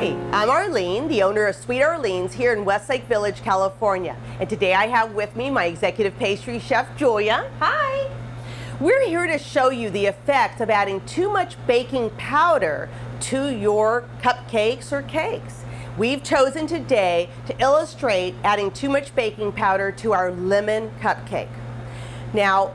Hi, I'm Arleen, the owner of Sweet Arlene's here in Westlake Village, California. And today I have with me my executive pastry chef, Julia. Hi. We're here to show you the effects of adding too much baking powder to your cupcakes or cakes. We've chosen today to illustrate adding too much baking powder to our lemon cupcake. Now,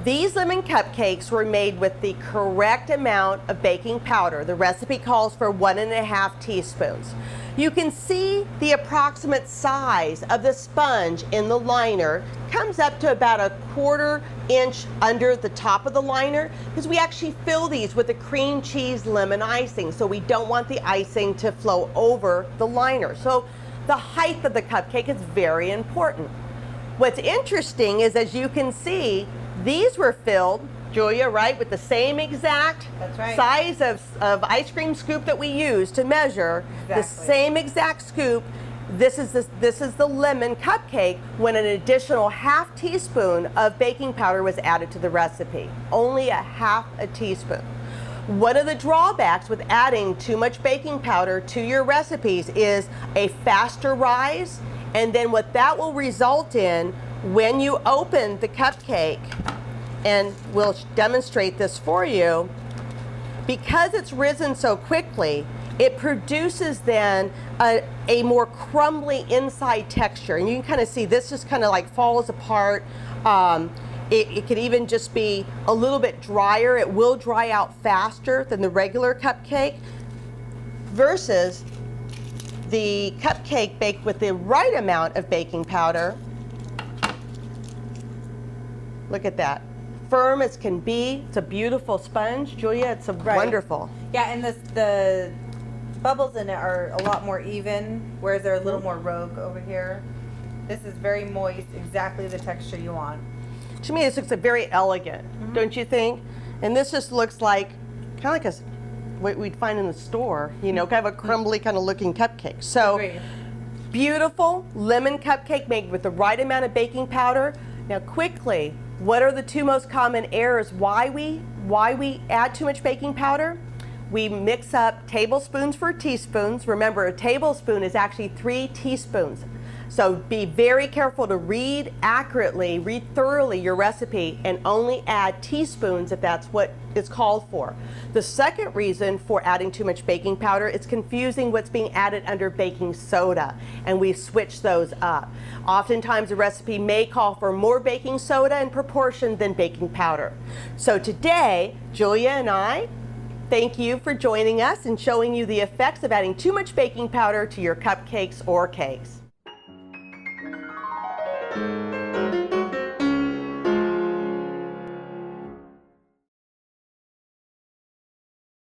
these lemon cupcakes were made with the correct amount of baking powder. The recipe calls for 1.5 teaspoons. You can see the approximate size of the sponge in the liner comes up to about 1/4 inch under the top of the liner, because we actually fill these with the cream cheese lemon icing, so we don't want the icing to flow over the liner. So the height of the cupcake is very important. What's interesting is, as you can see, these were filled, Julia, right, with the same exact size of ice cream scoop that we use to measure. The same exact scoop. This is the lemon cupcake when an additional 1/2 teaspoon of baking powder was added to the recipe. Only 1/2 teaspoon. One of the drawbacks with adding too much baking powder to your recipes is a faster rise, and then what that will result in when you open the cupcake, and we'll demonstrate this for you, because it's risen so quickly, it produces then a more crumbly inside texture. And you can kind of see this just kind of like falls apart. It could even just be a little bit drier. It will dry out faster than the regular cupcake, versus the cupcake baked with the right amount of baking powder. Look at that. Firm as can be. It's a beautiful sponge. Julia, it's wonderful. Yeah, and the bubbles in it are a lot more even, whereas they're a little more rogue over here. This is very moist, exactly the texture you want. To me, this looks very elegant, don't you think? And this just looks like, kind of like what we'd find in the store, you know, kind of a crumbly kind of looking cupcake. So, Agreed. Beautiful lemon cupcake made with the right amount of baking powder. Now quickly, what are the two most common errors? Why we add too much baking powder? We mix up tablespoons for teaspoons. Remember, a tablespoon is actually 3 teaspoons. So be very careful to read accurately, read thoroughly your recipe, and only add teaspoons if that's what is called for. The second reason for adding too much baking powder is confusing what's being added under baking soda, and we switch those up. Oftentimes a recipe may call for more baking soda in proportion than baking powder. So today, Julia and I thank you for joining us and showing you the effects of adding too much baking powder to your cupcakes or cakes.